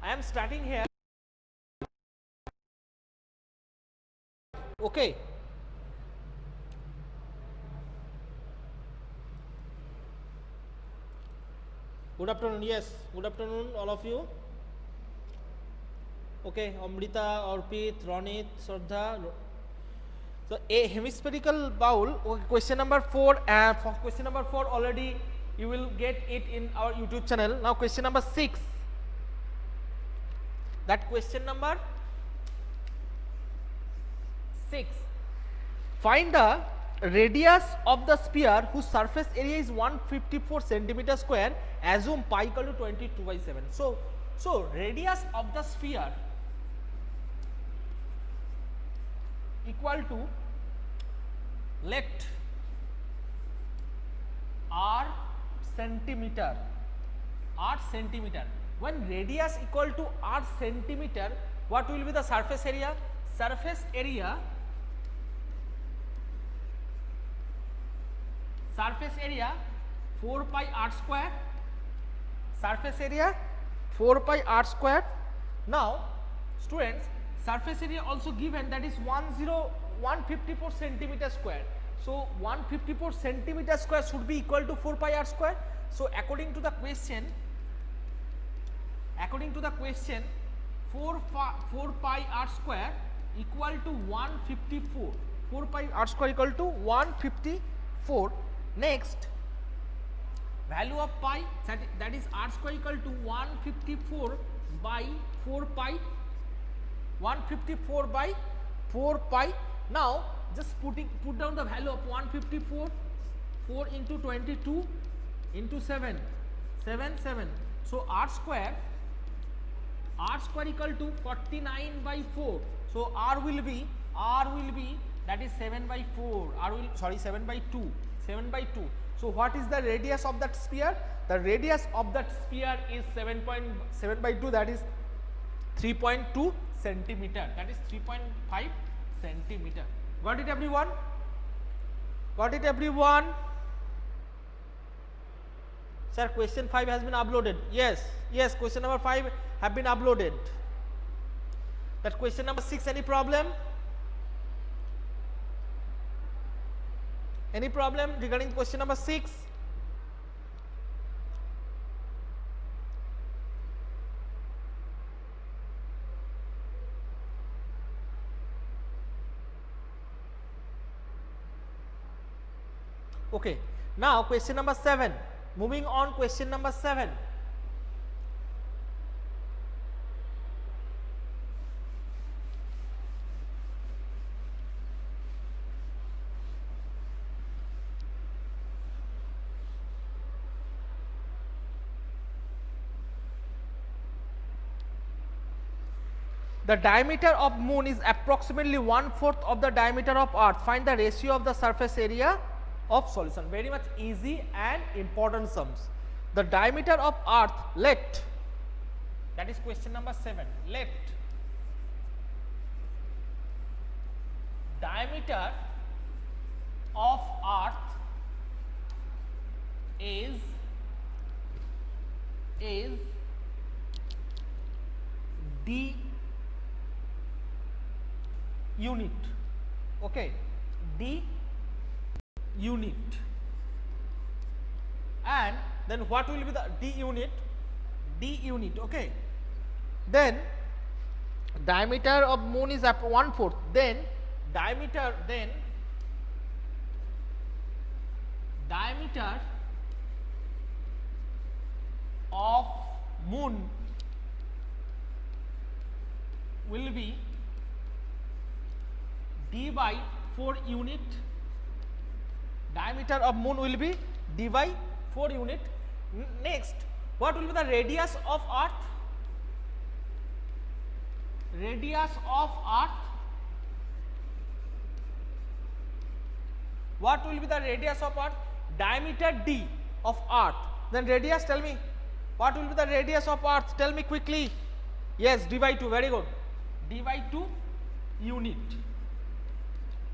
I am starting here. Okay. Good afternoon. Yes. Good afternoon, all of you. Okay. Amrita, Arpit, Ronit, Shraddha. So a hemispherical bowl. Okay, question number 4. For question number 4 already you will get it in our YouTube channel. Now question number 6. That question number 6. Find the radius of the sphere whose surface area is 154 centimeter square. Assume pi equal to 22/7. So radius of the sphere equal to, let r centimeter. When radius equal to r centimeter, what will be the surface area? Surface area 4 pi r square. Surface area 4 pi r square. Now students, surface area also given, that is 154 centimeter square. So 154 centimeter square should be equal to 4 pi r square. So according to the question 4 pi r square equal to 154. 4 pi r square equal to 154. Next, value of pi, that is r square equal to 154 by 4 pi. 154 by 4 pi. Now just put down the value of 154. 4 into 22 into 7. So r square equal to 49 by 4. So r will be that is 7 by 4. 7 by 2. 7 by 2. So what is the radius of that sphere? The radius of that sphere is 7 by 2, that is 3.2 centimeter. That is 3.5 centimeter. Got it, everyone? Sir, question 5 has been uploaded. Yes, question number 5 have been uploaded. That question number 6, any problem? Any problem regarding question number 6? Okay, now question number 7. Moving on, question number 7. The diameter of moon is approximately 1/4 of the diameter of earth. Find the ratio of the surface area of solution. Very much easy and important sums. The diameter of earth, let, that is question number 7, let diameter of earth is d unit. Okay, d unit. And then what will be the d unit? Okay, then diameter of moon is 1/4. Then diameter of moon will be d by 4 unit. Diameter of moon will be d by 4 unit. Next, what will be the radius of earth? What will be the radius of earth? Diameter d of earth. Then radius, tell me. What will be the radius of earth? Tell me quickly. Yes, d by 2. Very good. D by 2 unit.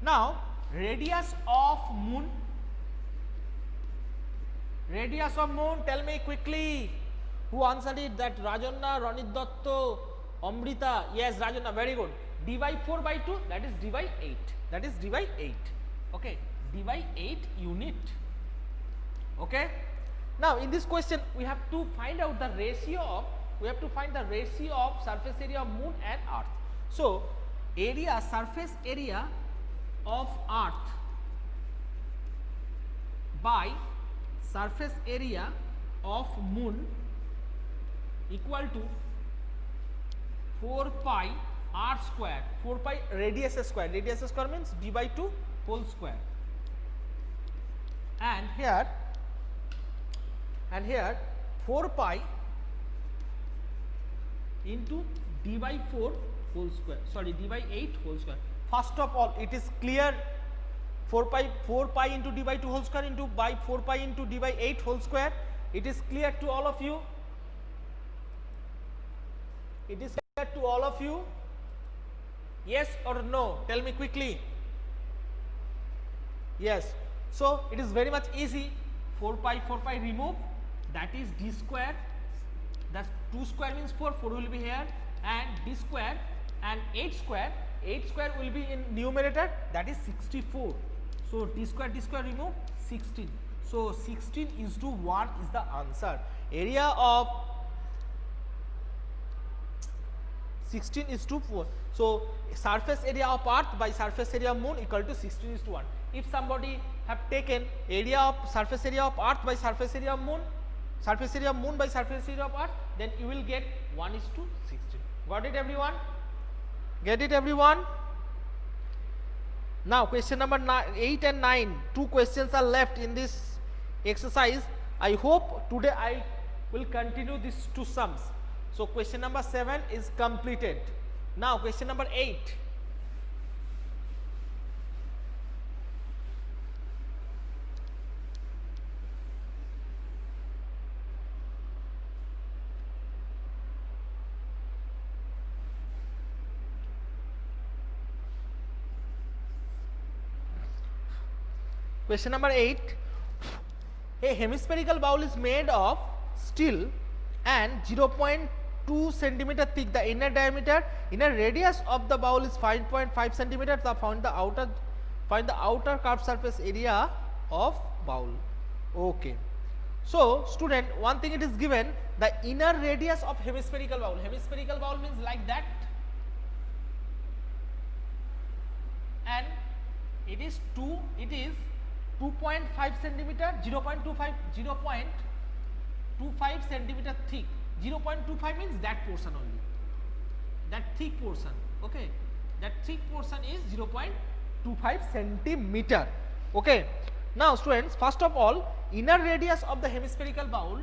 Now, radius of moon, tell me quickly. Who answered it? That Rajanna, Ronit Dotto, Amrita. Yes, Rajanna, very good. D by 4 by 2, that is D by 8. That is D by 8. Okay, D by 8 unit. Okay. Now in this question we have to find out the ratio of surface area of moon and earth. So surface area of earth by surface area of moon equal to 4 pi r square, 4 pi radius square means d by 2 whole square, and here 4 pi into d by 4 whole square, sorry, d by 8 whole square. First of all, it is clear, 4 pi into d by 2 whole square into by 4 pi into d by 8 whole square. It is clear to all of you? It is clear to all of you? Yes or no? Tell me quickly. Yes. So it is very much easy. 4 pi remove, that is d square. That 2 square means 4 will be here, and d square, and 8 square will be in numerator, that is 64. So d square remove, 16. So 16 is to 1 is the answer. Area of 16 is to 4. So surface area of earth by surface area of moon equal to 16 is to 1. If somebody have taken area of surface area of earth by surface area of moon by surface area of earth, then you will get 1 is to 16. Got it everyone? Get it everyone? Now question number 8 and 9, 2 questions are left in this exercise. I hope today I will continue these 2 sums. So question number 7 is completed. Now question number 8. Question number 8. A hemispherical bowl is made of steel and 0.2 centimeter thick. The inner radius of the bowl is 5.5 centimeter. Find the outer curved surface area of bowl. Okay. So student, one thing it is given, the inner radius of hemispherical bowl. Hemispherical bowl means like that, and it is 2.5 centimeter, 0.25 centimeter thick. 0.25 means that portion only, that thick portion. Okay, that thick portion is 0.25 centimeter. Okay. Now students, first of all, inner radius of the hemispherical bowl,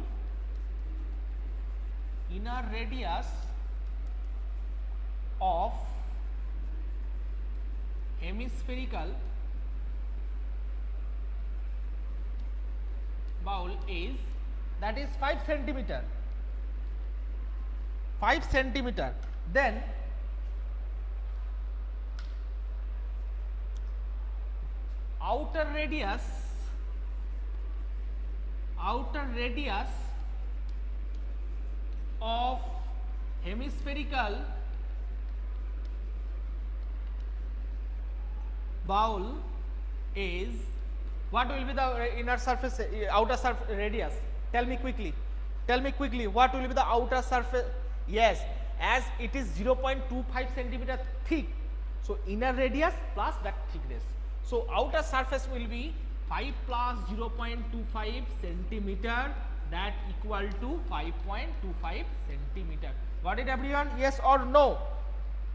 inner radius of hemispherical bowl is, that is 5 centimeter. 5 centimeter. Then outer radius of hemispherical bowl is, what will be the inner surface, outer surface radius? Tell me quickly, what will be the outer surface? Yes, as it is 0.25 centimeter thick, so inner radius plus that thickness. So outer surface will be 5 plus 0.25 centimeter, that equal to 5.25 centimeter. Got it everyone? Yes or no?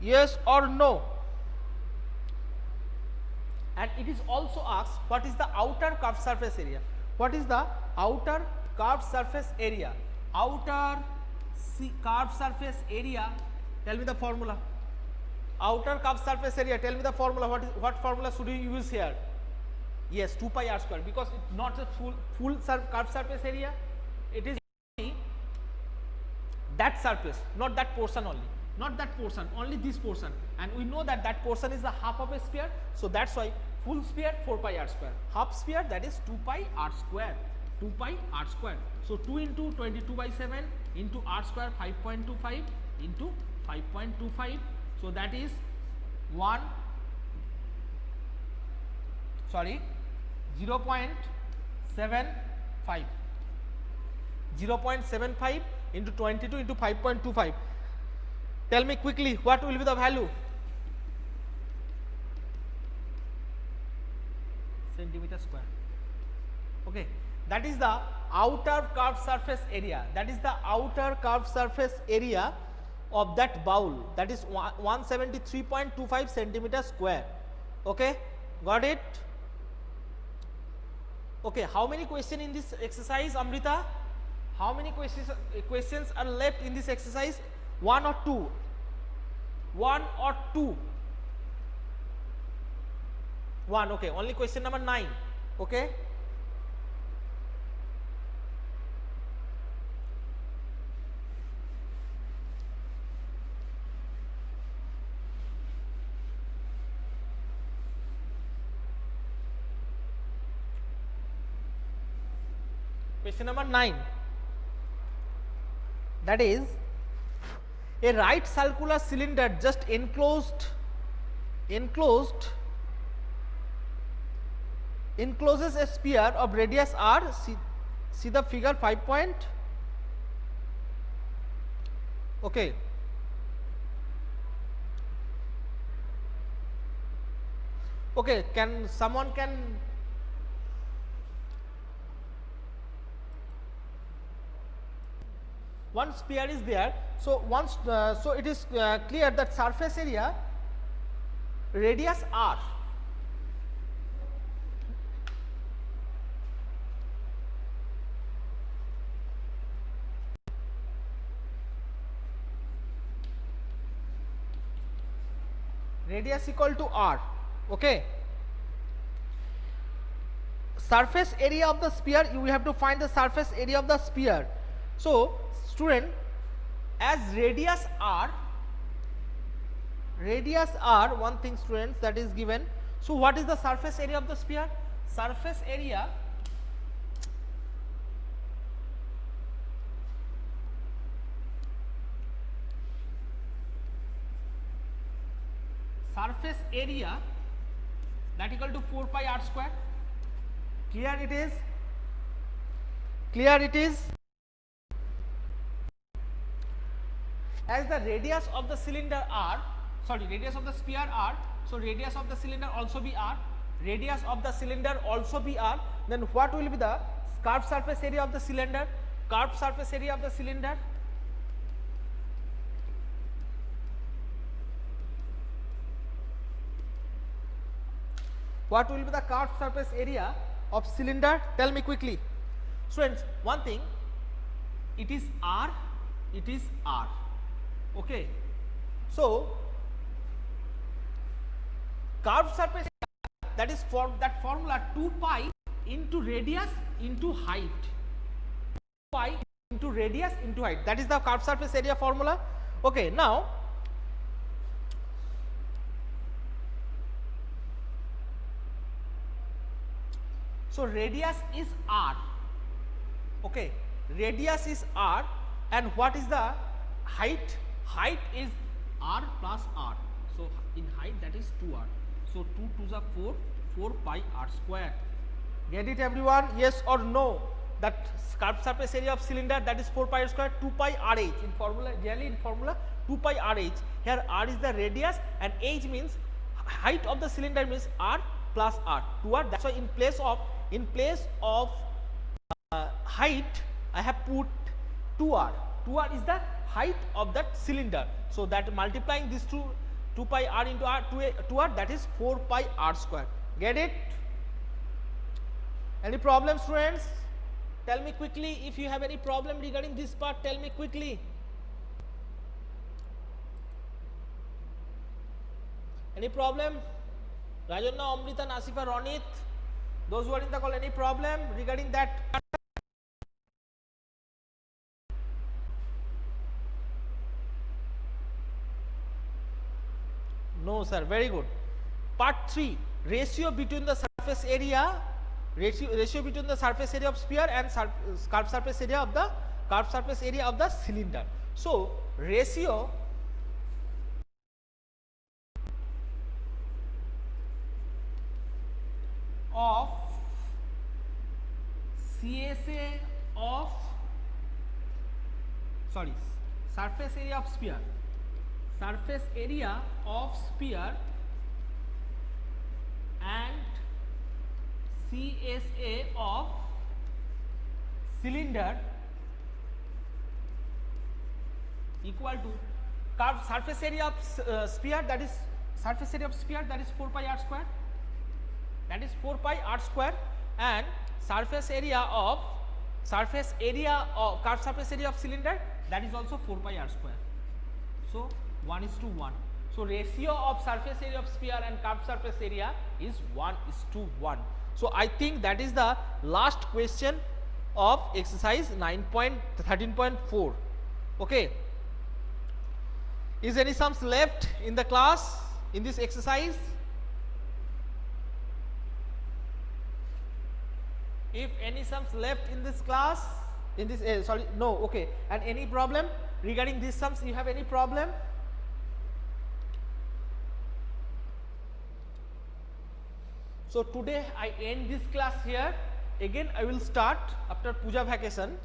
Yes or no? And it is also asked, what is the outer curved surface area? What is the outer curved surface area? Outer curved surface area, tell me the formula. Outer curved surface area, tell me the formula. What formula should you use here? Yes, 2 pi r square, because it's not a full curved surface area. It is that surface, not that portion only. Not that portion, only this portion, and we know that that portion is the half of a sphere. So that's why full sphere 4 pi r square, half sphere that is 2 pi r square. 2 pi r square. So 2 into 22 by 7 into r square 5.25 into 5.25. So that is 0.75. 0.75 into 22 into 5.25. Tell me quickly what will be the value? Centimeter square. Okay, that is the outer curved surface area. That is the outer curved surface area of that bowl. That is 173.25 centimeter square. Okay, got it? Okay, how many questions in this exercise, Amrita? How many questions are left in this exercise? 1 or 2? 1 or 2? 1. Okay, only question number 9. Okay. Question number 9. That is, a right circular cylinder just encloses a sphere of radius r. See the figure 5 point. Okay. Okay, someone one sphere is there. So so it is clear that surface area radius r. Radius equal to r. Okay. Surface area of the sphere, you have to find the surface area of the sphere. So student, as radius r, one thing students, that is given. So what is the surface area of the sphere? Surface area that equal to 4 pi r square. Clear it is? Clear it is? As the radius of the cylinder r, radius of the sphere r, so radius of the cylinder also be r, radius of the cylinder also be r, then what will be the curved surface area of the cylinder? Curved surface area of the cylinder, what will be the curved surface area of cylinder? Tell me quickly. Students, one thing, it is r. Okay. So curved surface area, that is that formula 2 pi into radius into height. 2 pi into radius into height. That is the curved surface area formula. Okay, now so radius is r. Okay, radius is r, and what is the height? Height is r plus r. So in height, that is 2r. So 2 2s are 4, 4 pi r square. Get it everyone? Yes or no? That curved surface area of cylinder, that is 4 pi r square, 2 pi rh in formula, generally in formula 2 pi rh. Here r is the radius and h means height of the cylinder, means r plus r, 2r. That's why in place of height I have put 2r. 2r is the height of that cylinder. So that multiplying these 2 pi r into r 2r, that is 4 pi r square. Get it? Any problem, students? Tell me quickly if you have any problem regarding this part. Tell me quickly. Any problem? Rajanna, Amrita, Nasifa, Ronit, those who are in the call, any problem regarding that? No sir, very good. Part 3, ratio between the surface area ratio between the surface area of sphere and curved surface area of the cylinder. So ratio of CSA of surface area of sphere and CSA of cylinder equal to curved surface area of sphere, that is 4 pi r square, and surface area of curved surface area of cylinder, that is also 4 pi r square. So 1:1. So ratio of surface area of sphere and curved surface area is 1:1. So I think that is the last question of exercise 9.13.4. Okay. Is any sums left in the class in this exercise? If any sums left in this class, in this no, okay. And any problem regarding these sums? You have any problem? So today I end this class here. Again I will start after puja vacation.